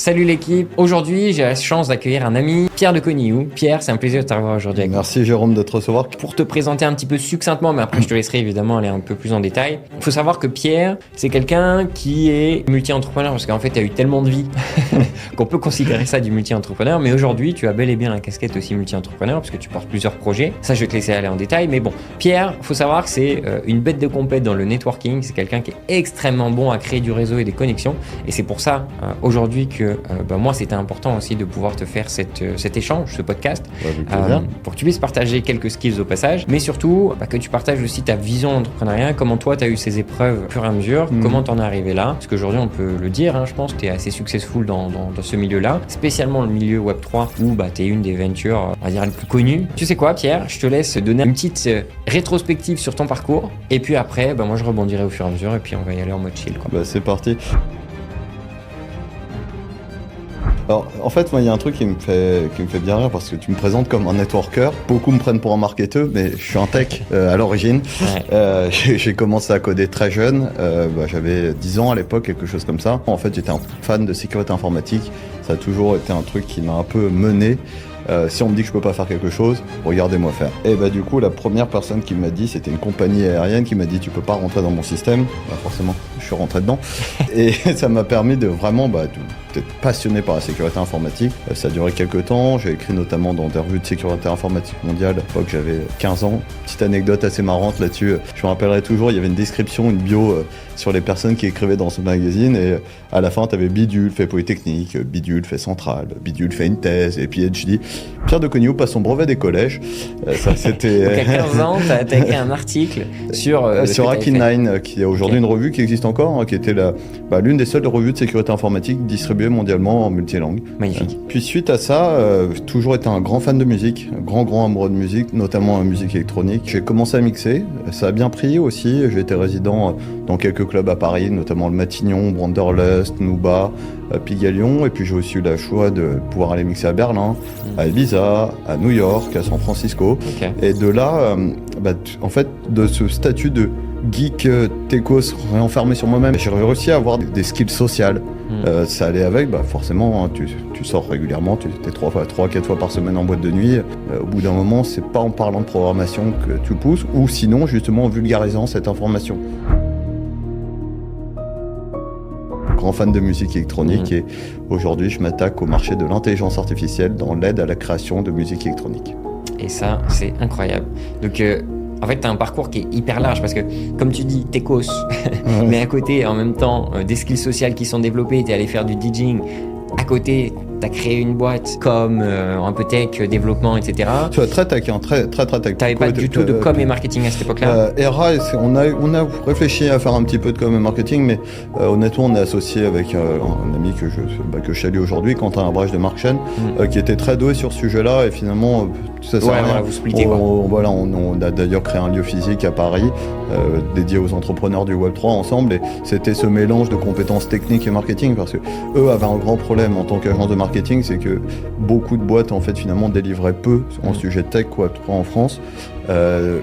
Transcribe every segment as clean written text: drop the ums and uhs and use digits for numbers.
Salut l'équipe. Aujourd'hui, j'ai la chance d'accueillir un ami, Pierre de Coniou. Pierre, c'est un plaisir de t'avoir aujourd'hui avec nous. Merci Jérôme de te recevoir. Pour te présenter un petit peu succinctement, mais après je te laisserai évidemment aller un peu plus en détail. Il faut savoir que Pierre, c'est quelqu'un qui est multi-entrepreneur parce qu'en fait, tu as eu tellement de vie qu'on peut considérer ça du multi-entrepreneur. Mais aujourd'hui, tu as bel et bien la casquette aussi multi-entrepreneur parce que tu portes plusieurs projets. Ça, je vais te laisser aller en détail. Mais bon, Pierre, il faut savoir que c'est une bête de compète dans le networking. C'est quelqu'un qui est extrêmement bon à créer du réseau et des connexions. Et c'est pour ça, aujourd'hui, que moi, c'était important aussi de pouvoir te faire cet échange, ce podcast, pour que tu puisses partager quelques skills au passage, mais surtout que tu partages aussi ta vision d'entrepreneuriat, comment toi, tu as eu ces épreuves au fur et à mesure, comment tu en es arrivé là. Parce qu'aujourd'hui, on peut le dire, je pense que tu es assez successful dans ce milieu-là, spécialement le milieu Web3, où tu es une des ventures, on va dire, les plus connues. Tu sais quoi, Pierre, je te laisse donner une petite rétrospective sur ton parcours, et puis après, moi, je rebondirai au fur et à mesure, et puis on va y aller en mode chill, quoi. C'est parti. Alors, en fait, moi, il y a un truc qui me fait bien rire parce que tu me présentes comme un networker. Beaucoup me prennent pour un marketeur, mais je suis un tech à l'origine. Ouais. J'ai commencé à coder très jeune. J'avais 10 ans à l'époque, quelque chose comme ça. En fait, j'étais un fan de sécurité informatique. Ça a toujours été un truc qui m'a un peu mené. Si on me dit que je peux pas faire quelque chose, regardez-moi faire. Et du coup, la première personne qui m'a dit, c'était une compagnie aérienne qui m'a dit tu peux pas rentrer dans mon système. Forcément, je suis rentré dedans. Et ça m'a permis de vraiment d'être passionné par la sécurité informatique. Ça a duré quelques temps. J'ai écrit notamment dans des revues de sécurité informatique mondiale. À l'époque, j'avais 15 ans. Petite anecdote assez marrante là-dessus. Je me rappellerai toujours, il y avait une description, une bio sur les personnes qui écrivaient dans ce magazine. Et à la fin, tu avais Bidule fait Polytechnique, Bidule fait Centrale, Bidule fait une thèse et PhD. Pierre de Coniou passe son brevet des collèges. Ça, c'était... Donc à 15 ans, tu as écrit un article sur Hacking9, qui est aujourd'hui une revue qui existe encore, qui était l'une des seules revues de sécurité informatique distribuées mondialement en multilangue. Magnifique. Puis suite à ça, j'ai toujours été un grand fan de musique, un grand amoureux de musique, notamment musique électronique. J'ai commencé à mixer, ça a bien pris aussi. J'ai été résident dans quelques clubs à Paris, notamment le Matignon, Wanderlust, Nouba, Pygalion, et puis j'ai aussi eu la choix de pouvoir aller mixer à Berlin, à Ibiza, à New York, à San Francisco. Okay. Et de là, en fait, de ce statut de geek techos réenfermé sur moi-même, j'ai réussi à avoir des skills sociales. Ça allait avec, forcément, tu sors régulièrement, tu es 3-4 fois par semaine en boîte de nuit. Au bout d'un moment, c'est pas en parlant de programmation que tu pousses, ou sinon, justement, en vulgarisant cette information. Grand fan de musique électronique et aujourd'hui je m'attaque au marché de l'intelligence artificielle dans l'aide à la création de musique électronique. Et ça, c'est incroyable. Donc en fait, tu as un parcours qui est hyper large parce que, comme tu dis, techos, mais à côté, en même temps, des skills sociales qui sont développées, tu es allé faire du DJing. À côté, tu as créé une boîte comme un peu tech, développement, etc. Tu vois, très tech, très tech. Tu n'avais pas du tout de com et marketing à cette époque-là ERA, on a réfléchi à faire un petit peu de com et marketing, mais honnêtement, on est associé avec un ami que je salue aujourd'hui, Quentin Abrèche de Markchain, qui était très doué sur ce sujet-là, et finalement, ça sert à rien. Vous splittez, on a d'ailleurs créé un lieu physique à Paris, dédié aux entrepreneurs du Web3 ensemble, et c'était ce mélange de compétences techniques et marketing, parce que eux avaient un grand problème en tant qu'agence de marketing, c'est que beaucoup de boîtes en fait finalement délivraient peu en sujet tech Web3 en France.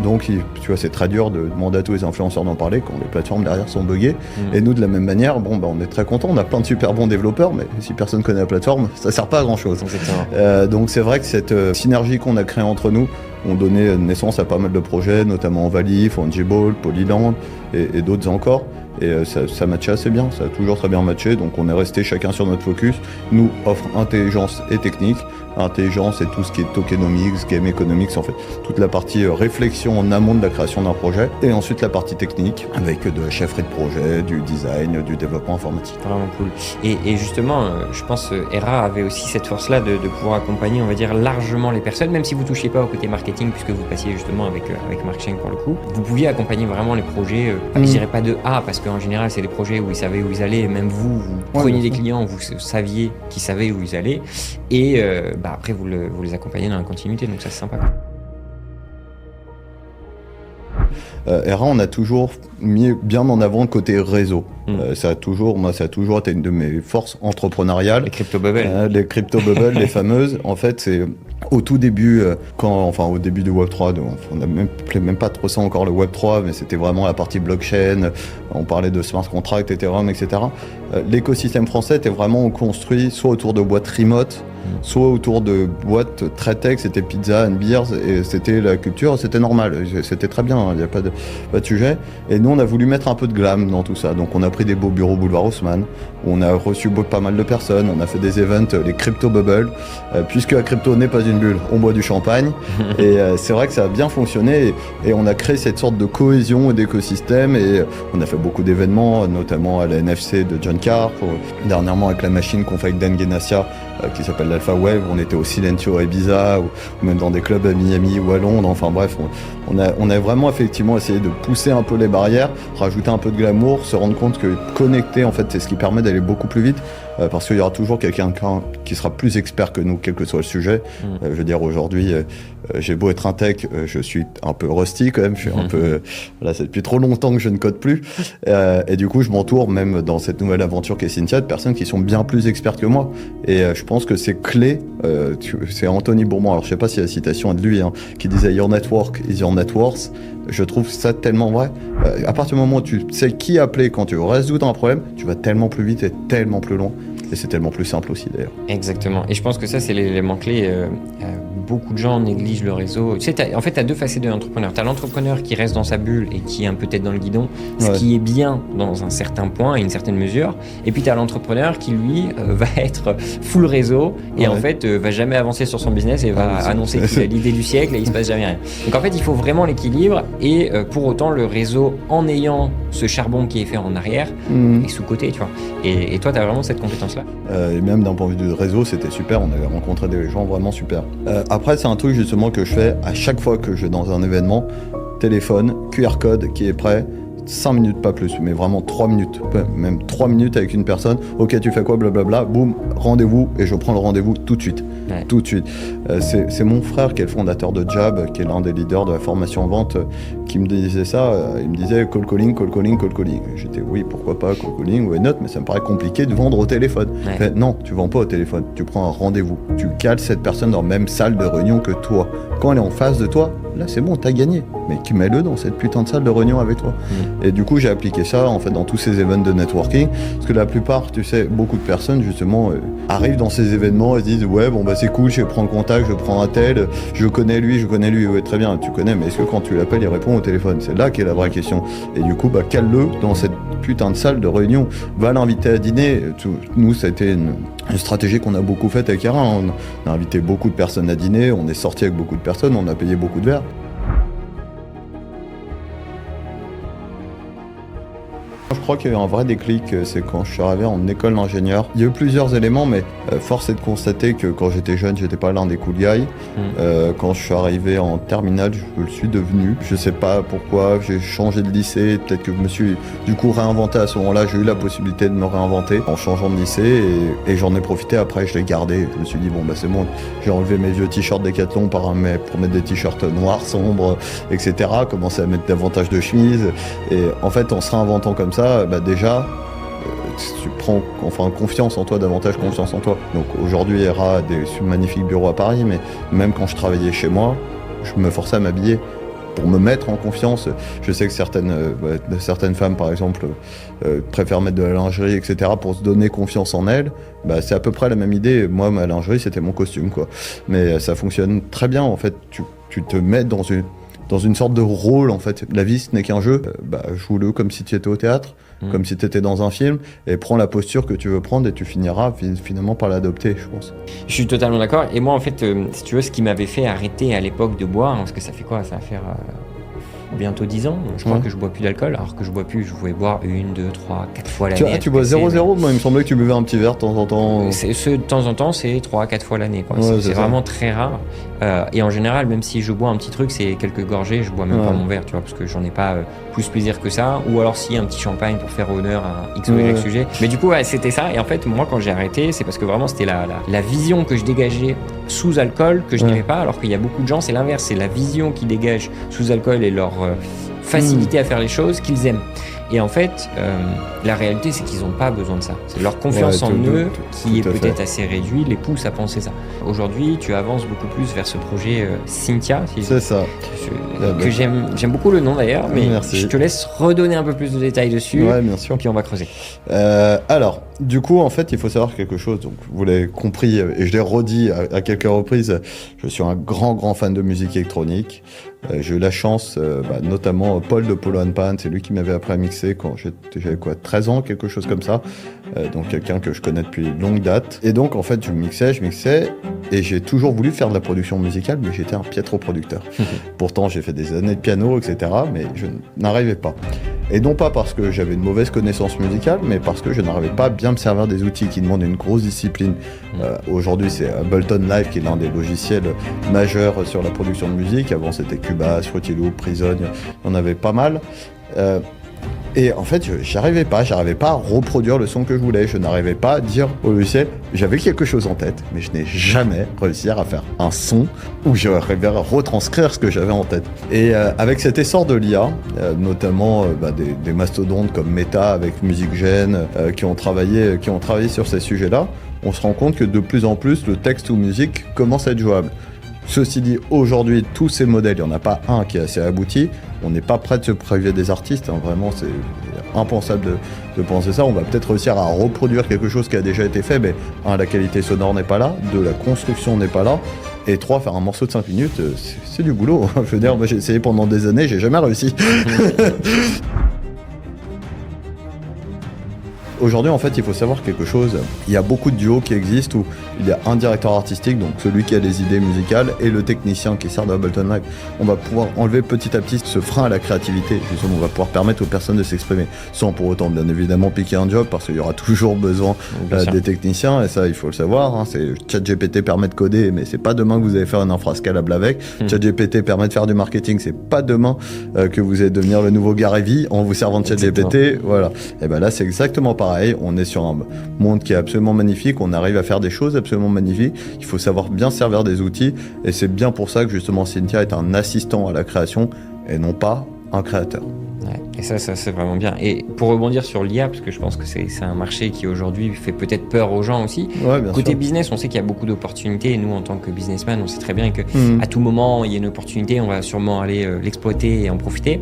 Donc tu vois, c'est très dur de demander à tous les influenceurs d'en parler quand les plateformes derrière sont buggées. Et nous de la même manière, on est très contents, on a plein de super bons développeurs, mais si personne connaît la plateforme, ça sert pas à grand chose. Donc c'est vrai que cette synergie qu'on a créée entre nous ont donné naissance à pas mal de projets, notamment Valif, Fungible, Polyland et d'autres encore. Et ça matchait assez bien, ça a toujours très bien matché, donc on est resté chacun sur notre focus. Nous offre intelligence et technique. Intelligence et tout ce qui est tokenomics, game economics, en fait, toute la partie réflexion en amont de la création d'un projet, et ensuite la partie technique avec de la chefferie de projet, du design, du développement informatique. Vraiment cool. Et justement, je pense ERA avait aussi cette force-là de pouvoir accompagner, on va dire, largement les personnes, même si vous ne touchiez pas au côté marketing, puisque vous passiez justement avec Markchain pour le coup, vous pouviez accompagner vraiment les projets, je dirais pas de A, parce qu'en général, c'est des projets où ils savaient où ils allaient, et même vous preniez des clients, vous saviez qu'ils savaient où ils allaient, et après, vous les accompagnez dans la continuité, donc ça, c'est sympa. ERA, on a toujours mis bien en avant le côté réseau. Ça a toujours été une de mes forces entrepreneuriales. Les crypto-bubbles. Les crypto-bubbles, les fameuses. En fait, Au tout début, au début du Web3, on même pas trop ça encore le Web3, mais c'était vraiment la partie blockchain, on parlait de smart contract, Ethereum, etc. L'écosystème français était vraiment construit soit autour de boîtes remote, soit autour de boîtes très tech, c'était pizza and beers, et c'était la culture, c'était normal, c'était très bien, il n'y a pas de sujet. Et nous, on a voulu mettre un peu de glam dans tout ça, donc on a pris des beaux bureaux boulevard Haussmann, on a reçu pas mal de personnes, on a fait des events, les crypto bubbles, puisque la crypto n'est pas une bulle, on boit du champagne, et c'est vrai que ça a bien fonctionné, et on a créé cette sorte de cohésion et d'écosystème, et on a fait beaucoup d'événements, notamment à la NFC de John Carr, dernièrement avec la machine qu'on fait avec Dan Genassia, qui s'appelle l'Alpha Wave, on était au Silencio à Ibiza, ou même dans des clubs à Miami ou à Londres, enfin bref, on a vraiment effectivement essayé de pousser un peu les barrières, rajouter un peu de glamour, se rendre compte que connecter, en fait, c'est ce qui permet d'aller beaucoup plus vite, parce qu'il y aura toujours quelqu'un qui sera plus expert que nous, quel que soit le sujet. Je veux dire, aujourd'hui, j'ai beau être un tech, je suis un peu rusty quand même, je suis un peu... Là, c'est depuis trop longtemps que je ne code plus, et du coup, je m'entoure, même dans cette nouvelle aventure qu'est Cynthia, de personnes qui sont bien plus expertes que moi, et je pense que c'est clé, c'est Anthony Bourmont, alors je sais pas si la citation est de lui, qui disait « Your network is your net worth ». Je trouve ça tellement vrai. À partir du moment où tu sais qui appeler quand tu résoudre un problème, tu vas tellement plus vite et tellement plus loin. Et c'est tellement plus simple aussi d'ailleurs. Exactement. Et je pense que ça, c'est l'élément clé. Beaucoup de gens négligent le réseau. Tu sais, tu as deux facettes de l'entrepreneur. Tu as l'entrepreneur qui reste dans sa bulle et qui est un peu tête dans le guidon, ce qui est bien dans un certain point et une certaine mesure. Et puis tu as l'entrepreneur qui, lui, va être full réseau et en fait, va jamais avancer sur son business et va annoncer qu'il a l'idée du siècle et il se passe jamais rien. Donc en fait, il faut vraiment l'équilibre et pour autant, le réseau, en ayant ce charbon qui est fait en arrière, est sous-côté, tu vois. Et toi, tu as vraiment cette compétence-là. Et même d'un point de vue du réseau, c'était super. On avait rencontré des gens vraiment super. Après, c'est un truc justement que je fais à chaque fois que je vais dans un événement. Téléphone, QR code qui est prêt, 5 minutes, pas plus, mais vraiment 3 minutes, même 3 minutes avec une personne. Ok, tu fais quoi, blablabla, boum, rendez-vous, et je prends le rendez-vous tout de suite. Tout de suite. C'est mon frère qui est le fondateur de Jab, qui est l'un des leaders de la formation en vente, qui me disait ça. Il me disait call calling, call calling, call calling. J'étais oui, pourquoi pas, call calling, why not, mais ça me paraît compliqué de vendre au téléphone. Fait, non, tu vends pas au téléphone, tu prends un rendez-vous. Tu cales cette personne dans la même salle de réunion que toi. Quand elle est en face de toi, là c'est bon, t'as gagné. Mais tu mets-le dans cette putain de salle de réunion avec toi. Et du coup, j'ai appliqué ça en fait dans tous ces événements de networking, parce que la plupart, tu sais, beaucoup de personnes justement arrivent dans ces événements et se disent ouais, bon bah c'est cool, je prends le contact, je prends un tel, je connais lui, ouais, très bien, tu connais, mais est-ce que quand tu l'appelles, il répond au téléphone? C'est là qu'est la vraie question. Et du coup, bah cale-le dans cette putain de salle de réunion, va l'inviter à dîner. Nous, ça a été une stratégie qu'on a beaucoup faite avec Yara. On a invité beaucoup de personnes à dîner, on est sorti avec beaucoup de personnes, on a payé beaucoup de verres. Je crois qu'il y a eu un vrai déclic, c'est quand je suis arrivé en école d'ingénieur. Il y a eu plusieurs éléments, mais force est de constater que quand j'étais jeune, j'étais pas l'un des cool guys. Quand je suis arrivé en terminale, je le suis devenu. Je sais pas pourquoi, j'ai changé de lycée, peut-être que je me suis du coup réinventé à ce moment-là. J'ai eu la possibilité de me réinventer en changeant de lycée et j'en ai profité après, je l'ai gardé. Je me suis dit bon bah c'est bon, j'ai enlevé mes vieux t-shirts Decathlon pour mettre des t-shirts noirs, sombres, etc. Commencer à mettre davantage de chemises et en fait en se réinventant comme ça, bah déjà, tu prends confiance en toi, davantage confiance en toi. Donc aujourd'hui, Yara a des magnifiques bureaux à Paris, mais même quand je travaillais chez moi, je me forçais à m'habiller pour me mettre en confiance. Je sais que certaines femmes, par exemple, préfèrent mettre de la lingerie, etc., pour se donner confiance en elles. Bah, c'est à peu près la même idée. Moi, ma lingerie, c'était mon costume, quoi. Mais ça fonctionne très bien, en fait. Tu te mets dans une sorte de rôle, en fait. La vie, ce n'est qu'un jeu. Joue-le comme si tu étais au théâtre, comme si tu étais dans un film, et prends la posture que tu veux prendre, et tu finiras finalement par l'adopter, je pense. Je suis totalement d'accord. Et moi, en fait, si tu veux, ce qui m'avait fait arrêter à l'époque de boire, parce que ça fait quoi? Ça va faire bientôt 10 ans. Je crois que je bois plus d'alcool, alors que je pouvais boire 1, 2, 3, 4 fois l'année. Tu bois 0,0? Moi, il me semblait que tu buvais un petit verre de temps en temps. De temps en temps, c'est 3, 4 fois l'année, quoi. Ouais, c'est vraiment très rare. Et en général, même si je bois un petit truc, c'est quelques gorgées, je bois même pas mon verre, tu vois, parce que j'en ai pas plus plaisir que ça. Ou alors si un petit champagne pour faire honneur à X ou Y sujet. Mais du coup, c'était ça. Et en fait, moi, quand j'ai arrêté, c'est parce que vraiment, c'était la vision que je dégageais sous alcool que je n'aimais pas, alors qu'il y a beaucoup de gens, c'est l'inverse. C'est la vision qu'ils dégagent sous alcool et leur facilité à faire les choses qu'ils aiment. Et en fait, la réalité, c'est qu'ils n'ont pas besoin de ça. C'est leur confiance en eux, qui est peut-être assez réduite, les pousse à penser ça. Aujourd'hui, tu avances beaucoup plus vers ce projet Cynthia. C'est ça. Que j'aime beaucoup le nom d'ailleurs, mais merci. Je te laisse redonner un peu plus de détails dessus. Ouais, bien sûr. Puis on va creuser. Alors, du coup, en fait, il faut savoir quelque chose. Donc, vous l'avez compris, et je l'ai redit à quelques reprises, je suis un grand fan de musique électronique. J'ai eu la chance, notamment Paul de Polo & Pan, c'est lui qui m'avait appris à mixer quand j'avais 13 ans, quelque chose comme ça. Donc quelqu'un que je connais depuis longue date. Et donc en fait je mixais, et j'ai toujours voulu faire de la production musicale, mais j'étais un piètre producteur. Pourtant j'ai fait des années de piano, etc., mais je n'arrivais pas. Et non pas parce que j'avais une mauvaise connaissance musicale, mais parce que je n'arrivais pas à bien me servir des outils qui demandent une grosse discipline. Aujourd'hui, c'est Ableton Live qui est l'un des logiciels majeurs sur la production de musique. Avant, c'était Cubase, Fruity Loop, Prison, il y en avait pas mal. Et en fait, j'arrivais pas à reproduire le son que je voulais. Je n'arrivais pas à dire au logiciel, j'avais quelque chose en tête, mais je n'ai jamais réussi à faire un son où j'arrivais à retranscrire ce que j'avais en tête. Et avec cet essor de l'IA, notamment des mastodontes comme Meta avec MusicGen, qui ont travaillé sur ces sujets-là, on se rend compte que de plus en plus, le texte ou musique commence à être jouable. Ceci dit, aujourd'hui, tous ces modèles, il n'y en a pas un qui est assez abouti. On n'est pas prêt de se priver des artistes. Vraiment, c'est impensable de penser ça. On va peut-être réussir à reproduire quelque chose qui a déjà été fait, mais la qualité sonore n'est pas là, la construction n'est pas là. Et 3, faire un morceau de 5 minutes, c'est du boulot. Je veux dire, moi j'ai essayé pendant des années, j'ai jamais réussi. Aujourd'hui, en fait, il faut savoir quelque chose. Il y a beaucoup de duos qui existent où il y a un directeur artistique, donc celui qui a les idées musicales, et le technicien qui sert d'Ableton Live. On va pouvoir enlever petit à petit ce frein à la créativité. Justement, on va pouvoir permettre aux personnes de s'exprimer, sans pour autant, bien évidemment, piquer un job, parce qu'il y aura toujours besoin des techniciens, et ça, il faut le savoir. ChatGPT permet de coder, mais c'est pas demain que vous allez faire une infra scalable avec. ChatGPT permet de faire du marketing, c'est pas demain que vous allez devenir le nouveau Gary Vee en vous servant de ChatGPT. Voilà. Et ben là, c'est exactement pareil. On est sur un monde qui est absolument magnifique, on arrive à faire des choses absolument magnifiques, il faut savoir bien servir des outils, et c'est bien pour ça que justement Cynthia est un assistant à la création et non pas un créateur. Ouais, et ça c'est vraiment bien. Et pour rebondir sur l'IA, parce que je pense que c'est un marché qui aujourd'hui fait peut-être peur aux gens aussi. Ouais, côté sûr. Business, on sait qu'il y a beaucoup d'opportunités, et nous en tant que businessman, on sait très bien que à tout moment il y a une opportunité, on va sûrement aller l'exploiter et en profiter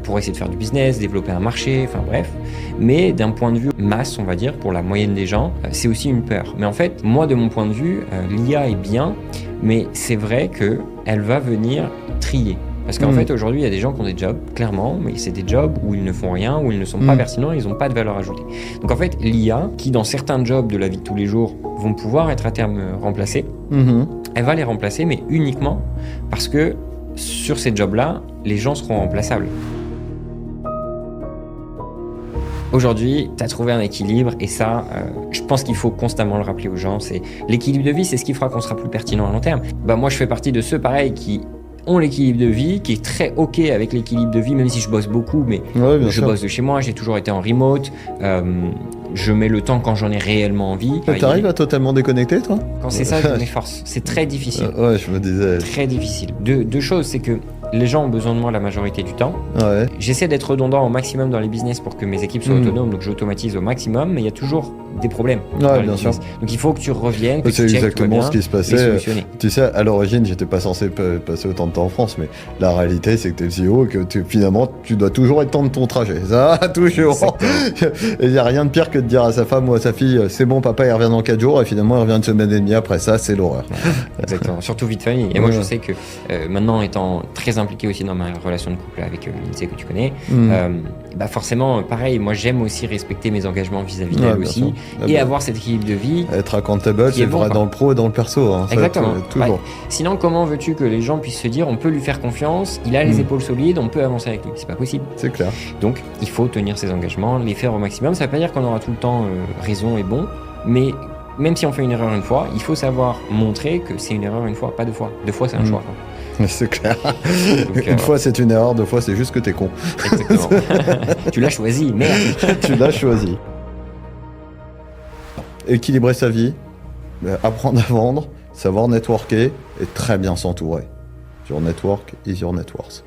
pour essayer de faire du business, développer un marché, enfin bref. Mais d'un point de vue masse, on va dire, pour la moyenne des gens, c'est aussi une peur. Mais en fait, moi de mon point de vue, l'IA est bien, mais c'est vrai qu'elle va venir trier. Parce qu'en fait, aujourd'hui, il y a des gens qui ont des jobs, clairement, mais c'est des jobs où ils ne font rien, où ils ne sont pas pertinents, ils n'ont pas de valeur ajoutée. Donc en fait, l'IA, qui dans certains jobs de la vie de tous les jours vont pouvoir être à terme remplacés, elle va les remplacer, mais uniquement parce que sur ces jobs-là, les gens seront remplaçables. Aujourd'hui, tu as trouvé un équilibre, et ça, je pense qu'il faut constamment le rappeler aux gens. C'est l'équilibre de vie, c'est ce qui fera qu'on sera plus pertinent à long terme. Moi, je fais partie de ceux, pareil, qui ont l'équilibre de vie, qui est très OK avec l'équilibre de vie, même si je bosse beaucoup, mais je bosse de chez moi, j'ai toujours été en remote, je mets le temps quand j'en ai réellement envie. T'arrives à totalement déconnecter, toi ? Quand c'est ça, je m'efforce. C'est très difficile. Ouais, je me disais. Très difficile. Deux choses, c'est que les gens ont besoin de moi la majorité du temps. Ouais. J'essaie d'être redondant au maximum dans les business pour que mes équipes soient autonomes, donc j'automatise au maximum, mais il y a toujours des problèmes. Ouais, bien sûr. Donc il faut que tu reviennes, que c'est tu checkes, exactement ce qui se passait. Tu sais, à l'origine, j'étais pas censé passer autant de temps en France, mais la réalité, c'est que t'es le CEO et que finalement, tu dois toujours être temps de ton trajet. Ça, toujours. Et il n'y a rien de pire que de dire à sa femme ou à sa fille, c'est bon, papa, il revient dans 4 jours, et finalement, il revient une semaine et demie après. Ça, c'est l'horreur. Exactement. Surtout vie de famille. Et moi, je sais que maintenant, étant très impliqué aussi dans ma relation de couple avec Lindsay, que tu connais, forcément, pareil, moi, j'aime aussi respecter mes engagements vis-à-vis d'elle aussi, et avoir cet équilibre de vie. Être accountable, c'est vrai dans le pro et dans le perso. Exactement. Toujours. Sinon, comment veux-tu que les gens puissent se dire, on peut lui faire confiance, il a les épaules solides, on peut avancer avec lui? C'est pas possible. C'est clair. Donc, il faut tenir ses engagements, les faire au maximum. Ça veut pas dire qu'on aura tout le temps raison et bon, mais même si on fait une erreur une fois, il faut savoir montrer que c'est une erreur une fois, pas deux fois. 2 fois, c'est un choix. C'est clair. Donc, une fois, c'est une erreur, 2 fois, c'est juste que t'es con. Exactement. Tu l'as choisi, merde. Tu l'as choisi. Équilibrer sa vie, apprendre à vendre, savoir networker et très bien s'entourer. Your network is your net worth.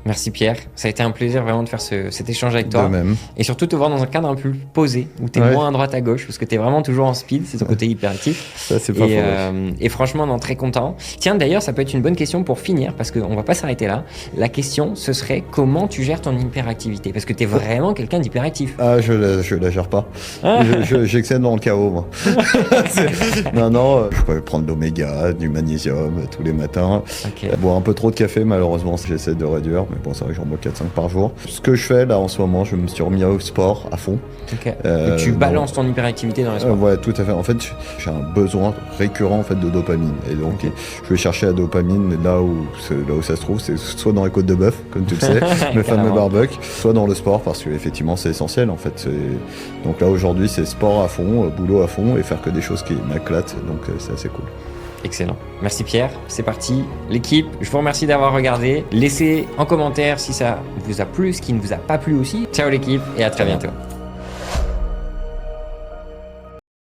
Merci Pierre, ça a été un plaisir vraiment de faire cet échange avec toi. De même. Et surtout te voir dans un cadre un peu plus posé, où tu es moins à droite à gauche, parce que tu es vraiment toujours en speed, c'est ton côté hyperactif. Ça, c'est pas faux. Et franchement, non, très content. Tiens, d'ailleurs, ça peut être une bonne question pour finir, parce qu'on va pas s'arrêter là. La question, ce serait comment tu gères ton hyperactivité? Parce que tu es vraiment quelqu'un d'hyperactif. Ah, je la gère pas. J'excède dans le chaos, moi. Non, je peux prendre de l'oméga, du magnésium tous les matins. Okay. Boire un peu trop de café, malheureusement, j'essaie de réduire, mais bon, c'est vrai que j'en bois 4-5 par jour. Ce que je fais là en ce moment, je me suis remis au sport à fond. Okay. Et tu balances ton hyperactivité dans le sport. Ouais, tout à fait. En fait, j'ai un besoin récurrent en fait de dopamine, et donc je vais chercher la dopamine là où ça se trouve, c'est soit dans les côtes de bœuf, comme tu le sais, le fameux barbecue, soit dans le sport, parce que effectivement c'est essentiel en fait. Donc là aujourd'hui, c'est sport à fond, boulot à fond, et faire que des choses qui m'éclatent, donc c'est assez cool. Excellent. Merci Pierre. C'est parti. L'équipe, je vous remercie d'avoir regardé. Laissez en commentaire si ça vous a plu, ce qui ne vous a pas plu aussi. Ciao l'équipe et à très bientôt.